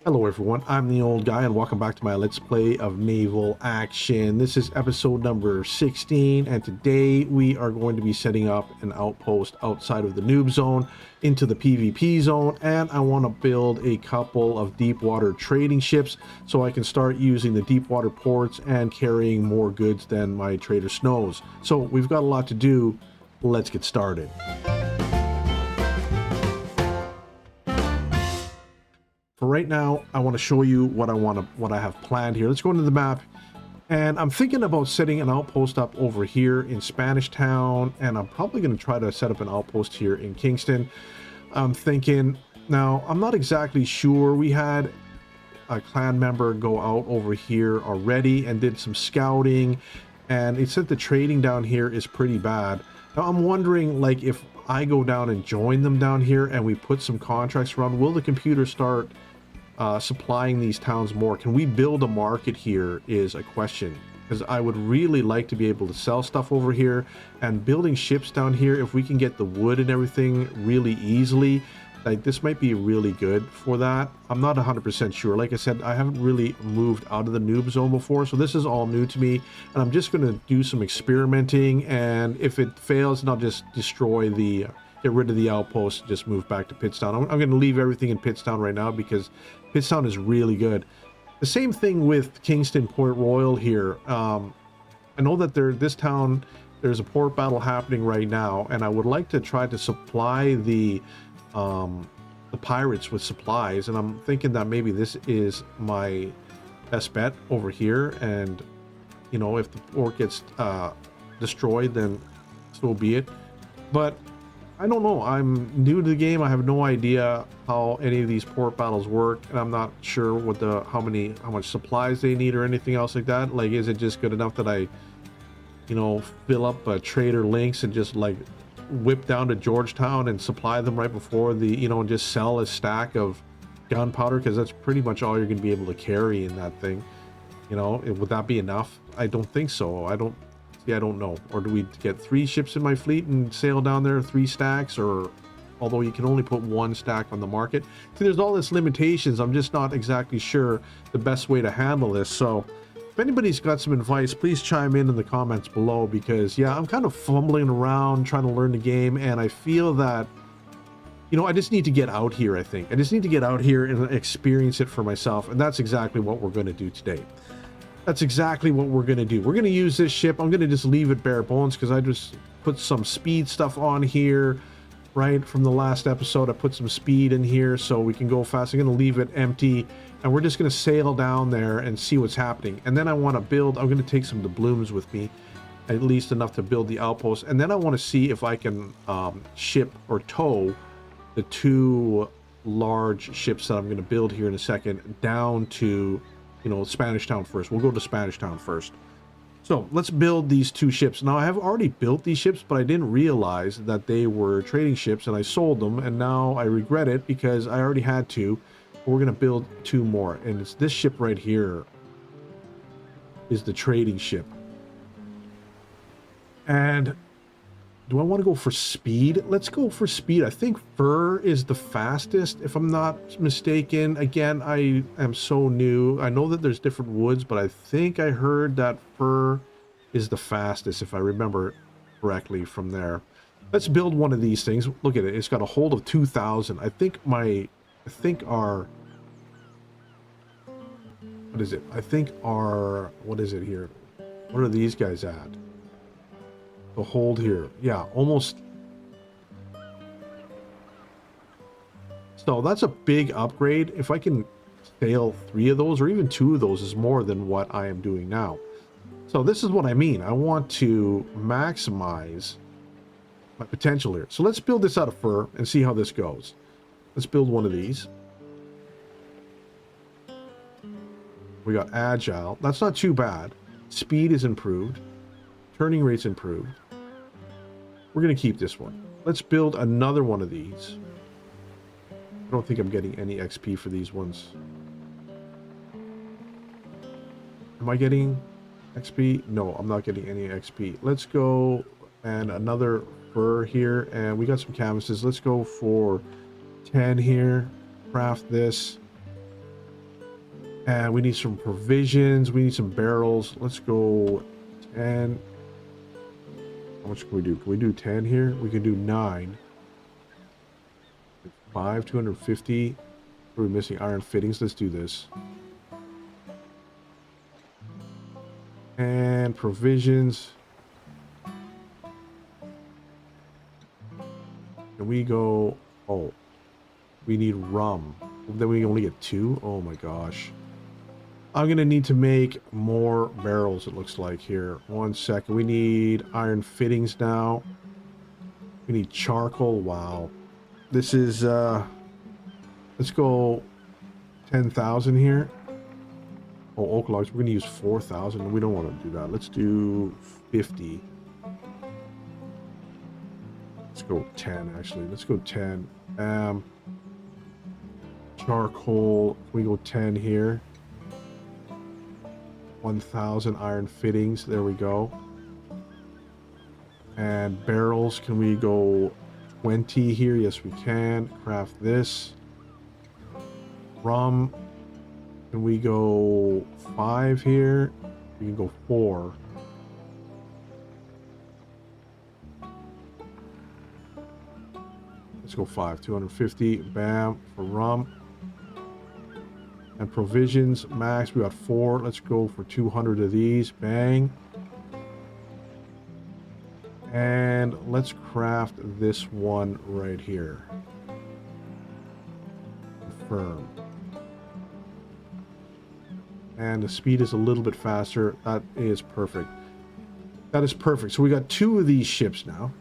Hello everyone, I'm the old guy and welcome back to my Let's Play of Naval Action. This is episode number 16 and today we are going to be setting up an outpost outside of the noob zone into the PvP zone, and I want to build a couple of deep water trading ships so I can start using the deep water ports and carrying more goods than my trader Snows. So we've got a lot to do. Let's get started. For right now, I want to show you what I have planned here. Let's go into the map, and I'm thinking about setting an outpost up over here in Spanish Town, and I'm probably going to try to set up an outpost here in Kingston. I'm thinking, now I'm not exactly sure. We had a clan member go out over here already and did some scouting, and it said the trading down here is pretty bad. Now I'm wondering, like, if I go down and join them down here and we put some contracts around, will the computer start supplying these towns more? Can we build a market here is a question, because I would really like to be able to sell stuff over here, and building ships down here, if we can get the wood and everything really easily, like this might be really good for that. I'm not 100% sure. Like I said, I haven't really moved out of the noob zone before, so this is all new to me, and I'm just going to do some experimenting, and if it fails, then I'll just destroy the get rid of the outpost, just move back to Pittstown. I'm going to leave everything in Pittstown right now because Pittstown is really good. The same thing with Kingston Port Royal here. I know that this town, there's a port battle happening right now, and I would like to try to supply the pirates with supplies, and I'm thinking that maybe this is my best bet over here, and you know, if the port gets destroyed, then so be it. But I don't know. I'm new to the game. I have no idea how any of these port battles work, and I'm not sure what how much supplies they need or anything else like that. Like, is it just good enough that I, you know, fill up trader links and just like whip down to Georgetown and supply them right before the, you know, and just sell a stack of gunpowder, because that's pretty much all you're going to be able to carry in that thing. You know, would that be enough? I don't think so. I don't know. Or do we get 3 ships in my fleet and sail down there, 3 stacks? Or, although you can only put 1 stack on the market. See, there's all this limitations. I'm just not exactly sure the best way to handle this. So if anybody's got some advice, please chime in the comments below, because yeah, I'm kind of fumbling around trying to learn the game, and I feel that, you know, I just need to get out here. I think I just need to get out here and experience it for myself, and that's exactly what we're going to do today. That's exactly what we're going to do. We're going to use this ship. I'm going to just leave it bare bones because I just put some speed stuff on here, right? From the last episode, I put some speed in here so we can go fast. I'm going to leave it empty, and we're just going to sail down there and see what's happening. And then I want to build, I'm going to take some doubloons with me, at least enough to build the outpost. And then I want to see if I can ship or tow the 2 large ships that I'm going to build here in a second down to, you know, Spanish Town first. We'll go to Spanish Town first. So let's build these 2 ships. Now, I have already built these ships, but I didn't realize that they were trading ships, and I sold them, and now I regret it because I already had 2. We're going to build 2 more, and it's this ship right here is the trading ship. And do I want to go for speed? Let's go for speed. I think fur is the fastest, if I'm not mistaken. Again, I am so new. I know that there's different woods, but I think I heard that fur is the fastest, if I remember correctly from there. Let's build one of these things. Look at it. It's got a hold of 2,000. I think our... What is it? I think our... What is it here? What are these guys at? The hold here, yeah, almost. So that's a big upgrade. If I can sail 3 of those, or even 2 of those, is more than what I am doing now. So this is what I mean. I want to maximize my potential here. So let's build this out of fur and see how this goes. Let's build one of these. We got agile. That's not too bad. Speed is improved. Turning rate's improved. We're going to keep this one. Let's build another one of these. I don't think I'm getting any XP for these ones. Am I getting XP? No, I'm not getting any XP. Let's go and another fur here, and we got some canvases. Let's go for 10 here. Craft this. And we need some provisions. We need some barrels. Let's go 10. How much can we do? Can we do 10 here? We can do 9. 5, 250. We're missing iron fittings. Let's do this. And provisions. Can we go... Oh. We need rum. Then we only get 2? Oh my gosh. I'm going to need to make more barrels, it looks like here. 1 second. We need iron fittings now. We need charcoal. Wow. This is... let's go 10,000 here. Oh, oak logs. We're going to use 4,000. We don't want to do that. Let's do 50. Let's go 10, actually. Let's go 10. Charcoal. We go 10 here. 1,000 iron fittings. There we go. And barrels. Can we go 20 here? Yes, we can. Craft this. Rum. Can we go 5 here? We can go 4. Let's go 5. 250. Bam. For rum. And provisions. Max. We got 4. Let's go for 200 of these. Bang. And let's craft this one right here. Confirm. And the speed is a little bit faster. That is perfect. That is perfect. So we got 2 of these ships now.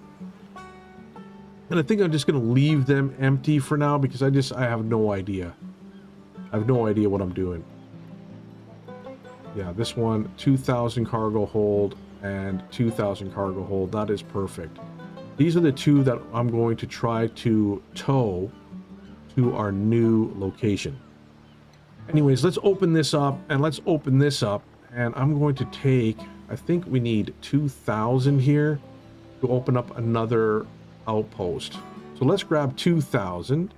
And I think I'm just going to leave them empty for now because I have no idea. I have no idea what I'm doing. Yeah, this one, 2,000 cargo hold and 2,000 cargo hold. That is perfect. These are the 2 that I'm going to try to tow to our new location. Anyways, let's open this up and let's open this up. And I'm going to take, I think we need 2,000 here to open up another outpost. So let's grab 2,000.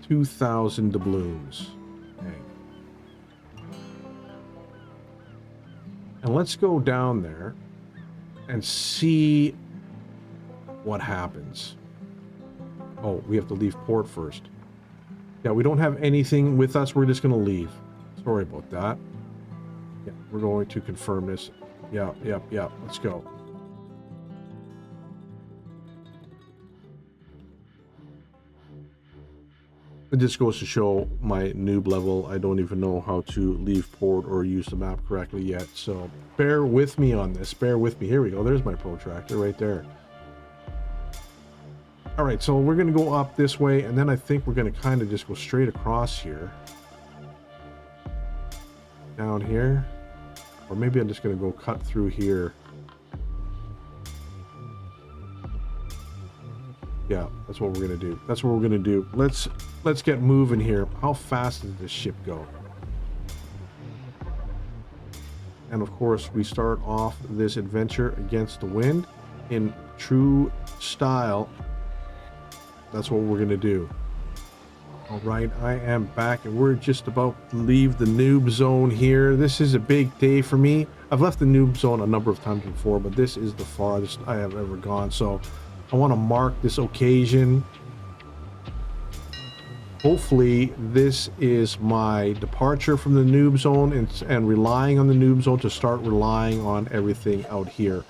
2,000 doubloons. Okay. And let's go down there and see what happens. Oh, we have to leave port first. Yeah, we don't have anything with us. We're just going to leave. Sorry about that. Yeah, we're going to confirm this. Yeah. Let's go. It just goes to show my noob level. I don't even know how to leave port or use the map correctly yet. So bear with me on this. Bear with me. Here we go. There's my protractor right there. All right, so we're going to go up this way, and then I think we're going to kind of just go straight across here. Down here. Or maybe I'm just going to go cut through here. Yeah, that's what we're going to do. That's what we're going to do. Let's get moving here. How fast does this ship go? And of course, we start off this adventure against the wind in true style. That's what we're going to do. All right, I am back, and we're just about to leave the noob zone here. This is a big day for me. I've left the noob zone a number of times before, but this is the farthest I have ever gone. So I want to mark this occasion. Hopefully, this is my departure from the noob zone and relying on the noob zone to start relying on everything out here.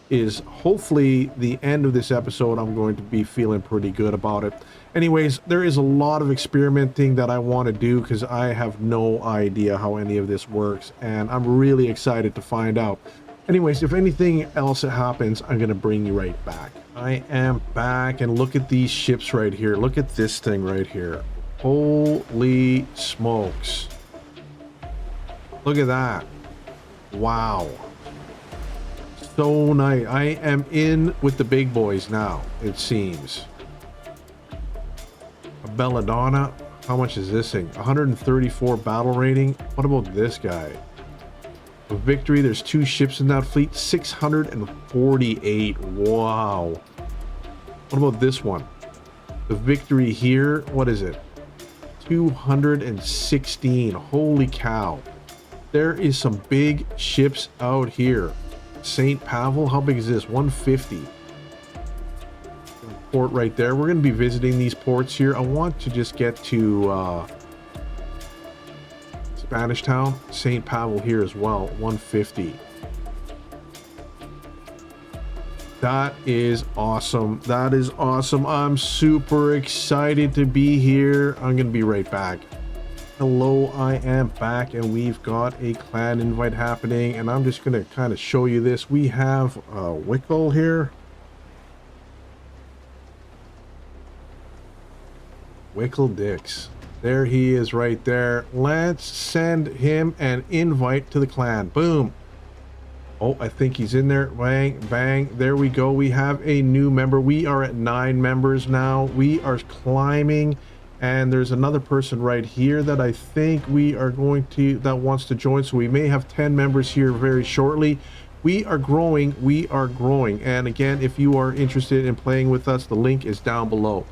Is hopefully the end of this episode. I'm going to be feeling pretty good about it. Anyways, there is a lot of experimenting that I want to do because I have no idea how any of this works, and I'm really excited to find out. Anyways, if anything else happens, I'm going to bring you right back. I am back, and look at these ships right here. Look at this thing right here. Holy smokes. Look at that. Wow. So nice. I am in with the big boys now, it seems. A Belladonna. How much is this thing? 134 battle rating. What about this guy? A Victory. There's 2 ships in that fleet. 648. Wow. What about this one? The Victory here. What is it? 216. Holy cow. There is some big ships out here. St. Pavel, how big is this? 150. Port right there. We're going to be visiting these ports here. I want to just get to Spanish Town. St. Pavel here as well. 150. That is awesome. That is awesome. I'm super excited to be here. I'm going to be right back. Hello, I am back, and we've got a clan invite happening, and I'm just going to kind of show you this. We have Wickle here. Wickle Dix. There he is right there. Let's send him an invite to the clan. Boom. Oh, I think he's in there. Bang, bang. There we go. We have a new member. We are at 9 members now. We are climbing. And there's another person right here that I think we are going to, that wants to join. So we may have 10 members here very shortly. We are growing. We are growing. And again, if you are interested in playing with us, the link is down below.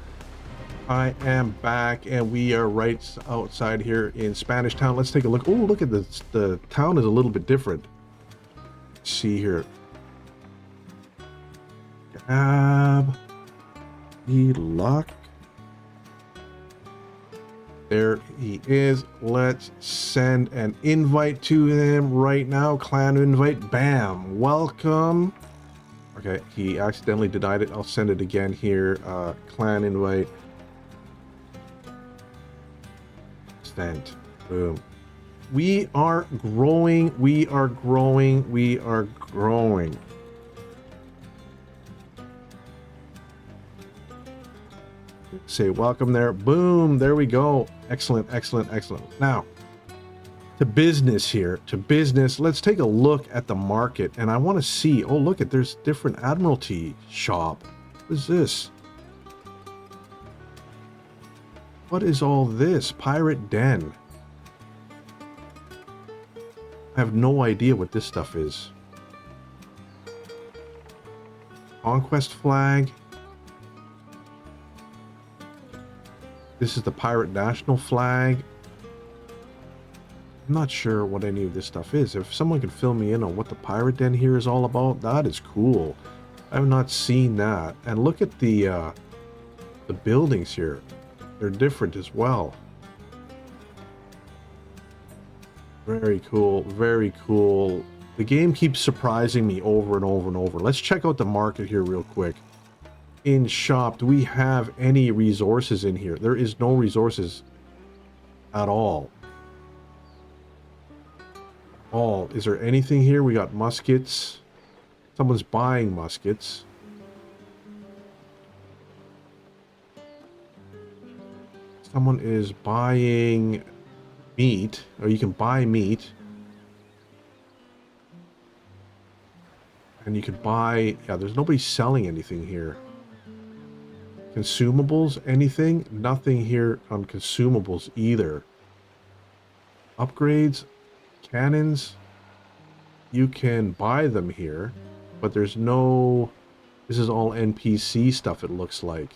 I am back, and we are right outside here in Spanish Town. Let's take a look. Oh, look at this. The town is a little bit different. Let's see here. Gab. Luck. There he is. Let's send an invite to him right now. Clan invite. Bam. Welcome. Okay, he accidentally denied it. I'll send it again here. Clan invite. Sent. Boom. We are growing. We are growing. We are growing. Say welcome there. Boom. There we go. Excellent, excellent, excellent. Now, to business here. To business. Let's take a look at the market. And I want to see. Oh, look at, there's different Admiralty shop. What is this? What is all this? Pirate Den. I have no idea what this stuff is. Conquest flag. This is the Pirate National flag. I'm not sure what any of this stuff is. If someone could fill me in on what the Pirate Den here is all about, that is cool. I have not seen that. And look at the buildings here. They're different as well. Very cool. Very cool. The game keeps surprising me over and over and over. Let's check out the market here real quick. In shop, do we have any resources in here? There is no resources at all. Is there anything here? We got muskets. Someone's buying muskets. Someone is buying meat, or you can buy meat. And you can buy, yeah, there's nobody selling anything here. Consumables, anything? Nothing here on consumables either. Upgrades, cannons, you can buy them here, but there's no, this is all NPC stuff it looks like.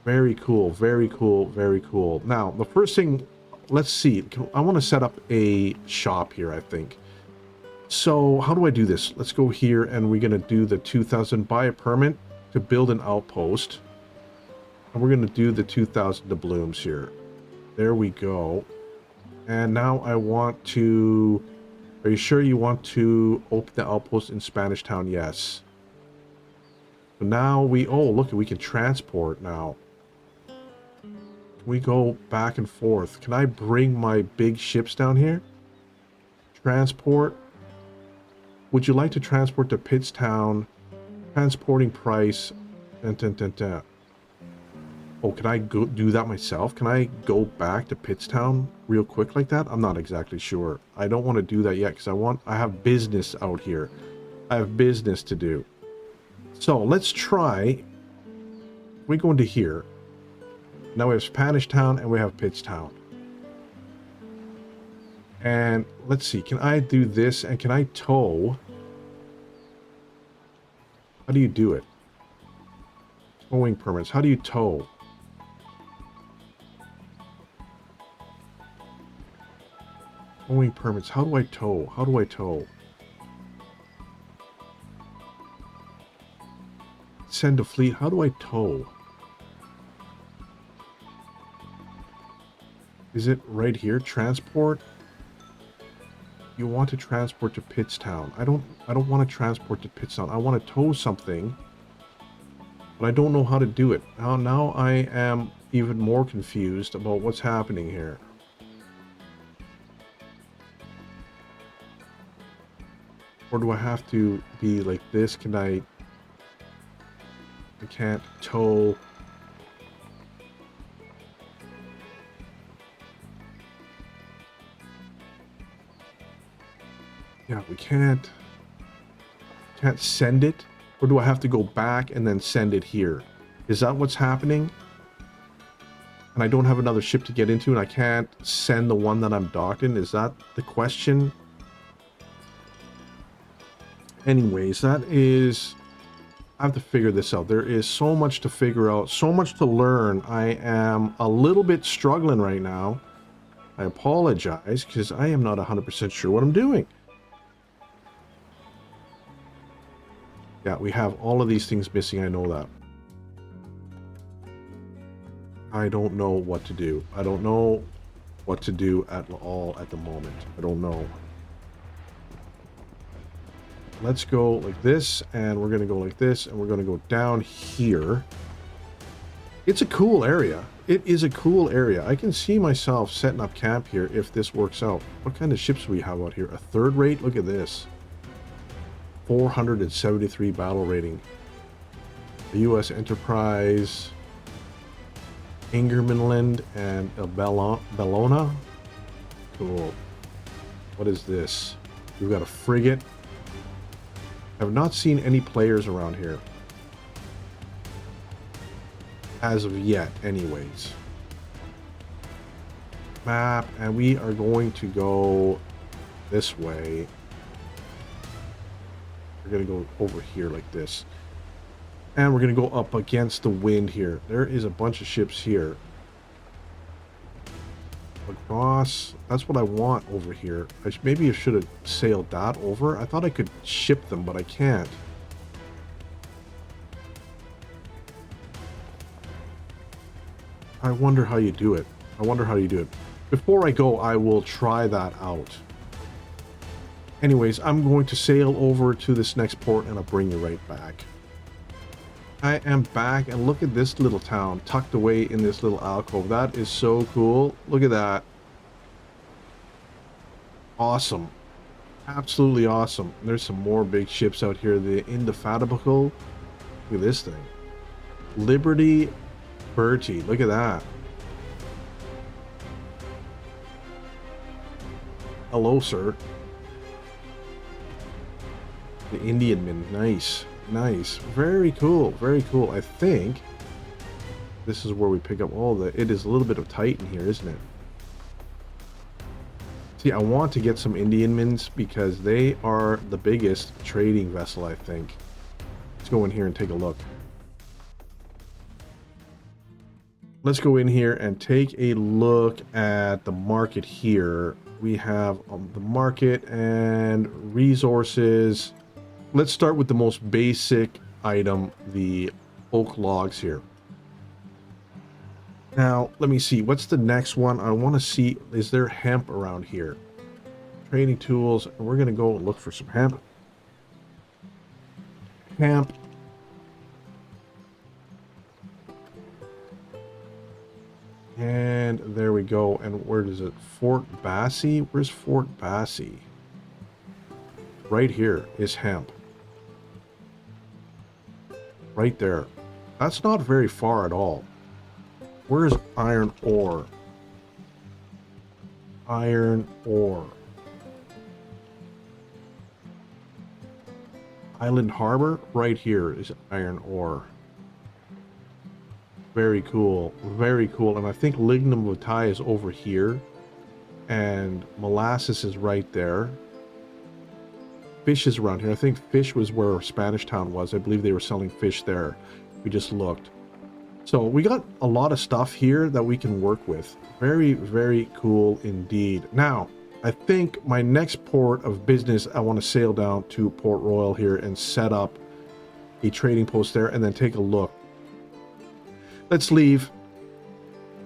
Very cool, very cool, very cool. Now, the first thing, let's see. I want to set up a shop here, I think. So, how do I do this? Let's go here, and we're going to do the 2,000, buy a permit to build an outpost. And we're going to do the 2,000 doubloons here. There we go. And now I want to... Are you sure you want to open the outpost in Spanish Town? Yes. So now we... Oh, look, we can transport now. We go back and forth. Can I bring my big ships down here? Transport. Would you like to transport to Pittstown? Transporting price. Dun, dun, dun, dun. Oh, can I go do that myself? Can I go back to Pittstown real quick like that? I'm not exactly sure. I don't want to do that yet because I have business out here. I have business to do. So let's try. We go into here. Now we have Spanish Town and we have Pittstown. And let's see, can I do this and can I tow? How do you do it? Towing permits, how do you tow? Towing permits. How do I tow? How do I tow? Send a fleet. How do I tow? Is it right here? Transport? You want to transport to Pittstown. I don't want to transport to Pittstown. I want to tow something, but I don't know how to do it. Now I am even more confused about what's happening here. Or do I have to be like this? I can't tow. Yeah, we can't send it. Or do I have to go back and then send it here? Is that what's happening? And I don't have another ship to get into and I can't send the one that I'm docked in? Is that the question? Anyways, that is... I have to figure this out. There is so much to figure out, so much to learn. I am a little bit struggling right now. I apologize because I am not 100% sure what I'm doing. Yeah, we have all of these things missing. I know that. I don't know what to do. I don't know what to do at all at the moment. I don't know. Let's go like this, and we're going to go like this, and we're going to go down here. It's a cool area. It is a cool area. I can see myself setting up camp here if this works out. What kind of ships do we have out here? A third rate? Look at this. 473 battle rating. The U.S. Enterprise, Ingermanland, and a Bellona. Cool. What is this? We've got a frigate. I've not seen any players around here. As of yet, anyways. Map, and we are going to go this way. We're going to go over here like this. And we're going to go up against the wind here. There is a bunch of ships here. Across. That's what I want over here. Maybe I should have sailed that over. I thought I could ship them, but I can't. I wonder how you do it. I wonder how you do it. Before I go, I will try that out. Anyways, I'm going to sail over to this next port and I'll bring you right back. I am back, and look at this little town tucked away in this little alcove. That is so cool. Look at that. Awesome. Absolutely awesome. There's some more big ships out here. The Indefatigable. Look at this thing. Liberty Bertie. Look at that. Hello, sir. The Indianman. Nice. Nice. Very cool. Very cool. I think this is where we pick up all the... It is a little bit of Titan here, isn't it? See, I want to get some Indianmans because they are the biggest trading vessel, I think. Let's go in here and take a look. Let's go in here and take a look at the market here. We have the market and resources. Let's start with the most basic item, the oak logs here. Now, let me see. What's the next one? I want to see, is there hemp around here? Trading tools. And we're going to go look for some hemp. Hemp. And there we go. And where is it? Fort Bassie? Where's Fort Bassie? Right here is hemp. Right there. That's not very far at all. Where's iron ore? Iron ore. Island Harbor? Right here is iron ore. Very cool. Very cool. And I think lignum vitae is over here. And molasses is right there. Fish is around here. I think fish was where Spanish Town was. I believe they were selling fish there. We just looked. So we got a lot of stuff here that we can work with. Very, very cool indeed. Now, I think my next port of business, I want to sail down to Port Royal here and set up a trading post there and then take a look. Let's leave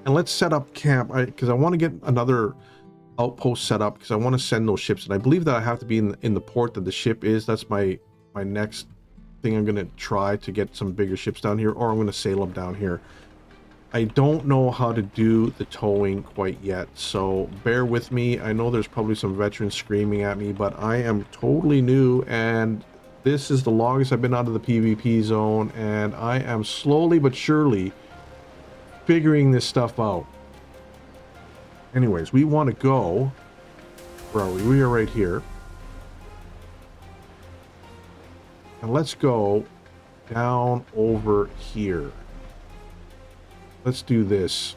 and let's set up camp because I want to get another outpost set up because I want to send those ships, and I believe that I have to be in the port that the ship is. That's my next thing. I'm going to try to get some bigger ships down here, or I'm going to sail them down here. I don't know how to do the towing quite yet, so bear with me. I know there's probably some veterans screaming at me, but I am totally new, and this is the longest I've been out of the PvP zone, and I am slowly but surely figuring this stuff out. Anyways, we want to go. Where are we? We are right here. And let's go down over here. Let's do this.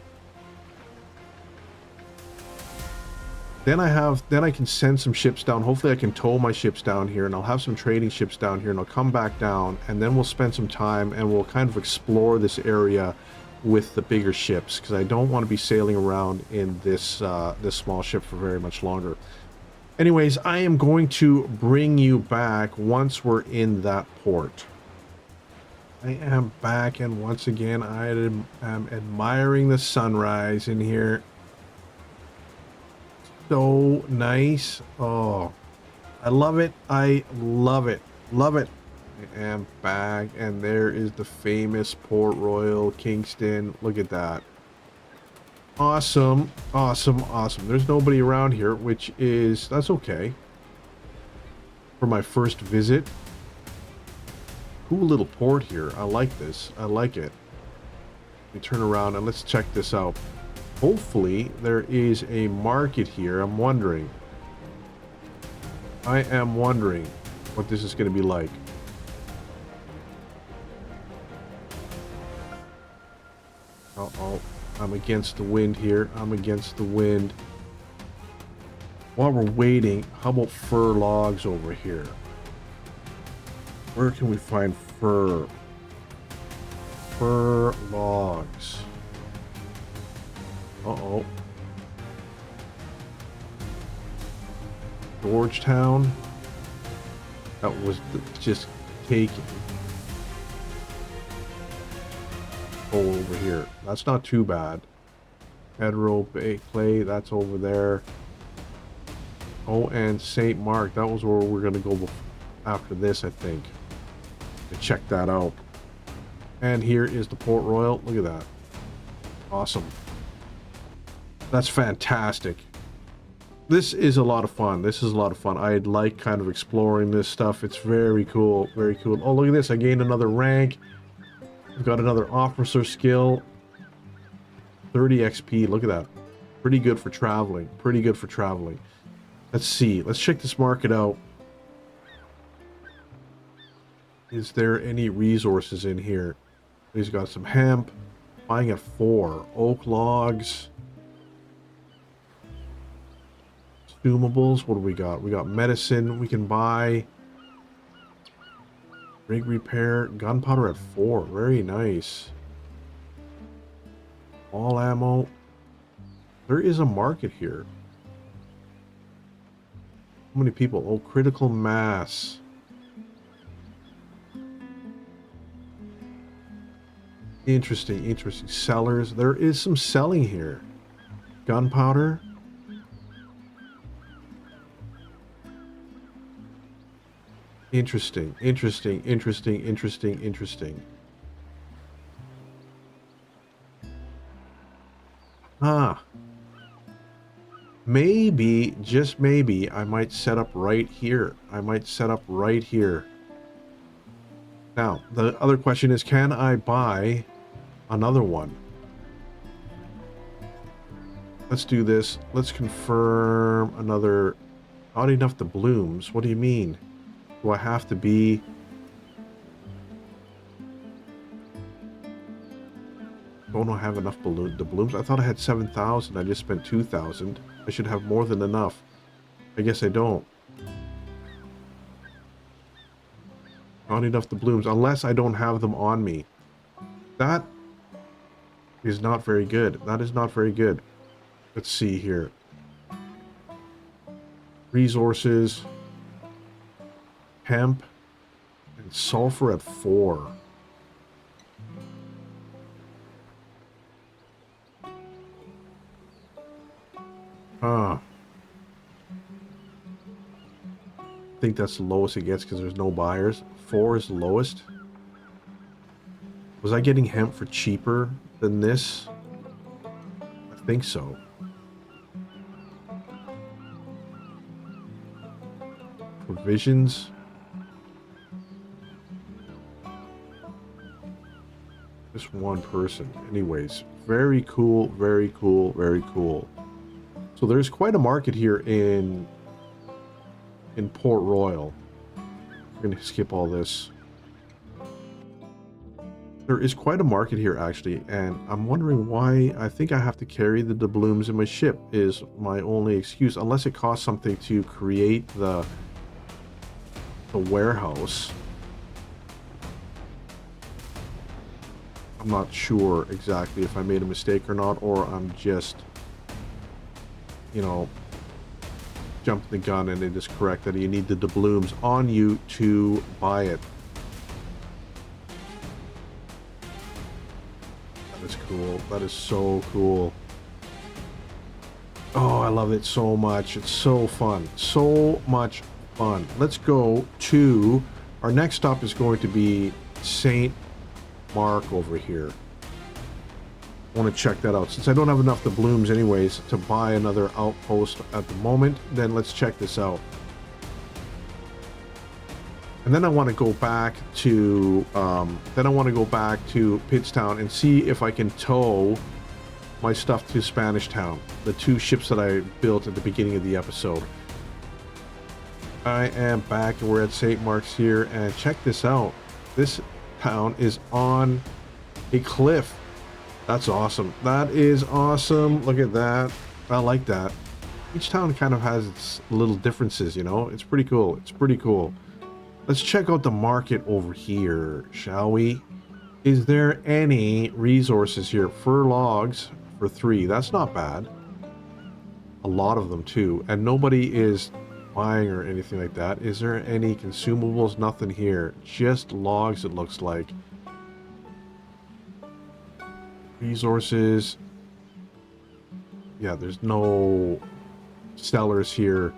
Then I can send some ships down. Hopefully I can tow my ships down here, and I'll have some trading ships down here, and I'll come back down, and then we'll spend some time and we'll kind of explore this area with the bigger ships, because I don't want to be sailing around in this this small ship for very much longer. Anyways, I am going to bring you back once we're in that port. I am back, and once again I am admiring the sunrise in here. So nice. Oh, I love it. I love it. Love it. I am back, and there is the famous Port Royal, Kingston. Look at that. Awesome. Awesome. Awesome. There's nobody around here, which is, that's okay. For my first visit. Cool little port here. I like this. I like it. Let me turn around and let's check this out. Hopefully there is a market here. I'm wondering. I am wondering what this is going to be like. Uh-oh. I'm against the wind here. I'm against the wind. While we're waiting, how about fur logs over here? Where can we find fur? Fur logs. Uh-oh. Georgetown. That was just taken. Over here. That's not too bad. Federal Bay Clay, that's over there. Oh, and St. Mark. That was where we're going to go after this, I think. To check that out. And here is the Port Royal. Look at that. Awesome. That's fantastic. This is a lot of fun. This is a lot of fun. I like kind of exploring this stuff. It's very cool. Very cool. Oh, look at this. I gained another rank. We've got another officer skill. 30 XP. Look at that. Pretty good for traveling. Pretty good for traveling. Let's see. Let's check this market out. Is there any resources in here? He's got some hemp. Buying at 4. Oak logs. Consumables. What do we got? We got medicine we can buy. Rig repair. Gunpowder at 4. Very nice. All ammo. There is a market here. How many people? Oh, critical mass. Interesting, interesting. Sellers. There is some selling here. Gunpowder. Interesting, interesting, interesting, interesting, interesting. Ah. Maybe, just maybe, I might set up right here. I might set up right here. Now, the other question is, can I buy another one? Let's do this. Let's confirm another. Not enough doubloons. What do you mean? Do I have to be... Don't I have enough doubloons? I thought I had 7,000. I just spent 2,000. I should have more than enough. I guess I don't. Not enough doubloons, unless I don't have them on me. That is not very good. That is not very good. Let's see here. Resources, hemp, and sulfur at 4. I think that's the lowest it gets because there's no buyers. 4 is the lowest. Was I getting hemp for cheaper than this? I think so. Provisions. Just one person. Anyways, very cool, very cool, very cool. So there's quite a market here in Port Royal. We're going to skip all this. There is quite a market here, actually, and I'm wondering why. I think I have to carry the doubloons in my ship is my only excuse, unless it costs something to create the warehouse. I'm not sure exactly if I made a mistake or not, or I'm just, you know, jumping the gun and it is correct that you need the doubloons on you to buy it. That is cool. That is so cool. Oh, I love it so much. It's so fun. So much fun. Let's go to our next stop is going to be St. Mark over here. I want to check that out. Since I don't have enough doubloons anyways to buy another outpost at the moment, then let's check this out. And then I want to go back to Pittstown and see if I can tow my stuff to Spanish Town, the 2 ships that I built at the beginning of the episode. I am back and we're at St. Mark's here, and check this out. This town is on a cliff. That's awesome. That is awesome. Look at that. I like that. Each town kind of has its little differences, you know? It's pretty cool. It's pretty cool. Let's check out the market over here, shall we? Is there any resources here? Fur logs for 3. That's not bad. A lot of them too. And nobody is buying or anything like that. Is there any consumables? Nothing here. Just logs, it looks like. Resources. Yeah, there's no sellers here.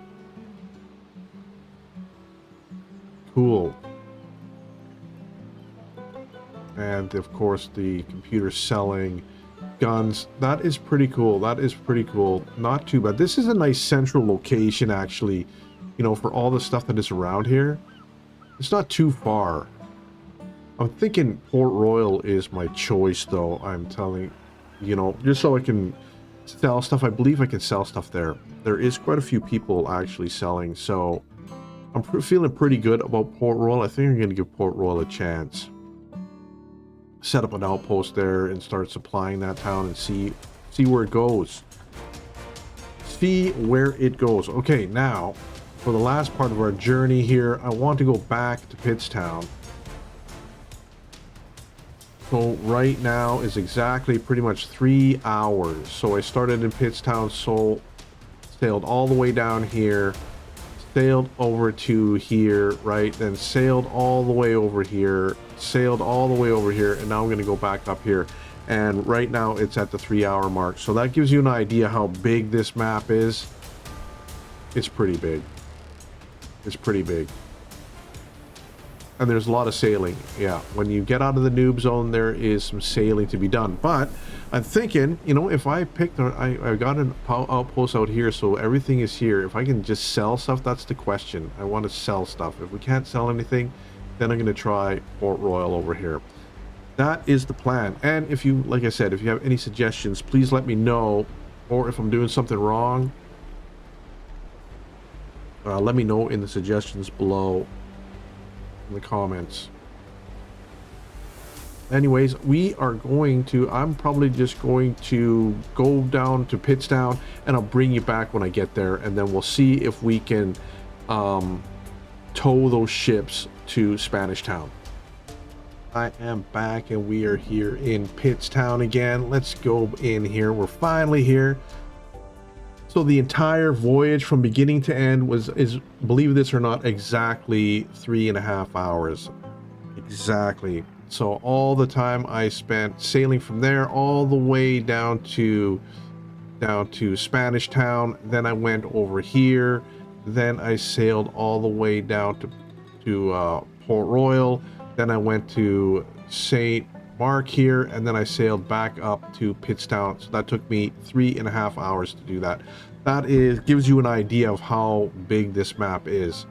Cool. And of course the computer selling guns. That is pretty cool. That is pretty cool. Not too bad. This is a nice central location, actually, you know, for all the stuff that is around here. It's not too far. I'm thinking Port Royal is my choice, though. I'm telling, you know, just so I can sell stuff. I believe I can sell stuff there. There is quite a few people actually selling, so I'm feeling pretty good about Port Royal. I think I'm going to give Port Royal a chance. Set up an outpost there and start supplying that town and see where it goes. See where it goes. Okay, now for the last part of our journey here, I want to go back to Pittstown. So right now is exactly pretty much 3 hours. So I started in Pittstown, so sailed all the way down here, sailed over to here, right? Then sailed all the way over here, sailed all the way over here, and now I'm going to go back up here. And right now it's at the 3 hour mark. So that gives you an idea how big this map is. It's pretty big. It's pretty big. And there's a lot of sailing. Yeah, when you get out of the noob zone, there is some sailing to be done. But I'm thinking, you know, if I picked, I got an outpost out here, so everything is here. If I can just sell stuff, that's the question. I want to sell stuff. If we can't sell anything, then I'm going to try Port Royal over here. That is the plan. And if you, like I said, if you have any suggestions, please let me know. Or if I'm doing something wrong, let me know in the suggestions below. In the comments. Anyways, we are going to, I'm probably just going to go down to Pittstown, and I'll bring you back when I get there, and then we'll see if we can tow those ships to Spanish Town. I am back and we are here in Pittstown again. Let's go in here. We're finally here. So the entire voyage from beginning to end is, believe this or not, exactly 3.5 hours. Exactly. So all the time I spent sailing from there all the way down to Spanish Town. Then I went over here. Then I sailed all the way down to Port Royal. Then I went to St. Mark here, and then I sailed back up to Pittstown. So that took me 3.5 hours to do that. That gives you an idea of how big this map is.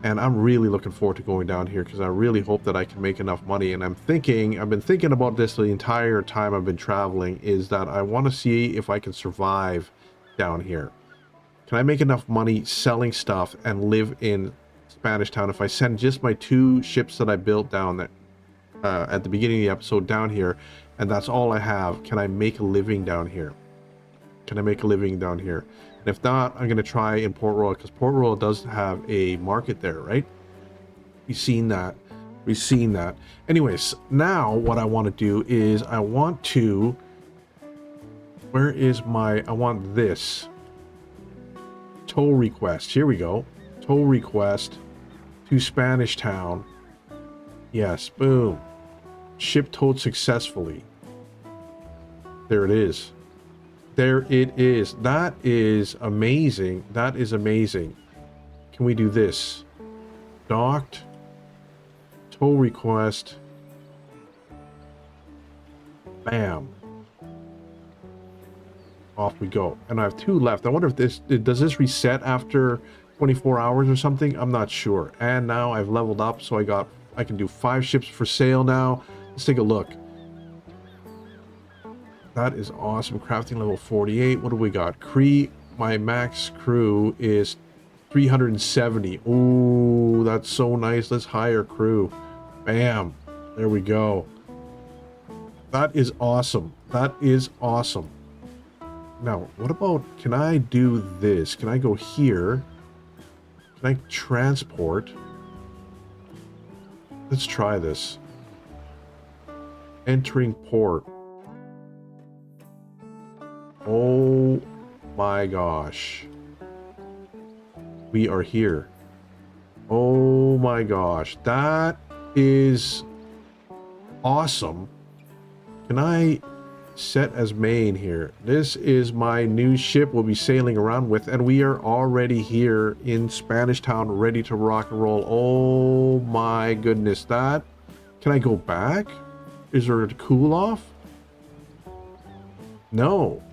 And I'm really looking forward to going down here because I really hope that I can make enough money. And I've been thinking about this the entire time I've been traveling, is that I want to see if I can survive down here. Can I make enough money selling stuff and live in Spanish Town if I send just my 2 ships that I built down there at the beginning of the episode down here, and that's all I have? Can I make a living down here? Can I make a living down here? And if not, I'm going to try in Port Royal, because Port Royal does have a market there, right? We've seen that. We've seen that. Anyways, now what I want to do is I want to... Where is my... I want this. Tow request. Here we go. Tow request to Spanish Town. Yes, boom. Ship towed successfully. There it is. There it is. That is amazing. That is amazing. Can we do this? Docked. Tow request. Bam. Off we go. And I have 2 left. I wonder if does this reset after 24 hours or something? I'm not sure. And now I've leveled up, so I can do 5 ships for sale now. Let's take a look. That is awesome. Crafting level 48. What do we got? My max crew is 370. Ooh, that's so nice. Let's hire crew. Bam. There we go. That is awesome. That is awesome. Now, what about, can I do this? Can I go here? Can I transport? Let's try this. Entering port. Oh my gosh. We are here. Oh my gosh. That is awesome. Can I set as main here? This is my new ship we'll be sailing around with, and we are already here in Spanish Town, ready to rock and roll. Oh my goodness. That... Can I go back? Is there a cool off? No.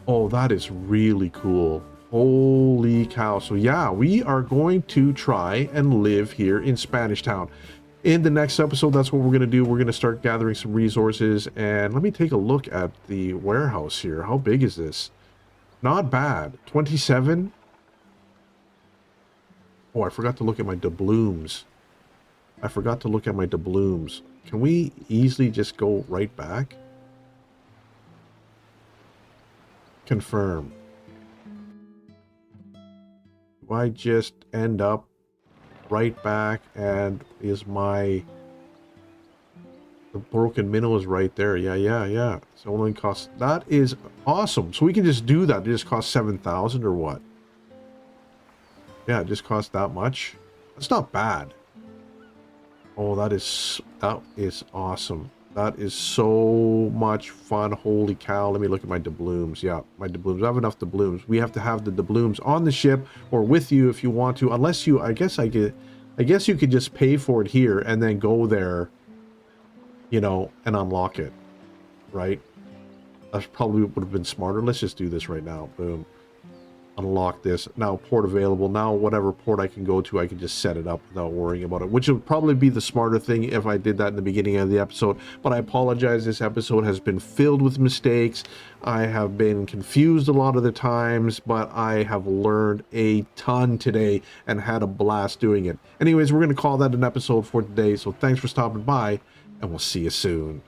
Oh, that is really cool. Holy cow. So yeah, we are going to try and live here in Spanish Town. In the next episode, that's what we're going to do. We're going to start gathering some resources. And let me take a look at the warehouse here. How big is this? Not bad. 27. Oh, I forgot to look at my doubloons. I forgot to look at my doubloons. Can we easily just go right back? Confirm. Do I just end up right back, and is the broken minnow is right there? Yeah. So only costs... That is awesome. So we can just do that. It just costs 7,000 or what? Yeah, it just costs that much. That's not bad. Oh, that is awesome. That is so much fun. Holy cow. Let me look at my doubloons. Yeah, my doubloons. I have enough doubloons. We have to have the doubloons on the ship or with you if you want to. Unless you... I guess you could just pay for it here and then go there, you know, and unlock it. Right? That probably would have been smarter. Let's just do this right now. Boom. Unlock this. Now port available. Now whatever port I can go to, I can just set it up without worrying about it, which would probably be the smarter thing if I did that in the beginning of the episode. But I apologize. This episode has been filled with mistakes. I have been confused a lot of the times, but I have learned a ton today and had a blast doing it. Anyways, we're going to call that an episode for today. So thanks for stopping by, and we'll see you soon.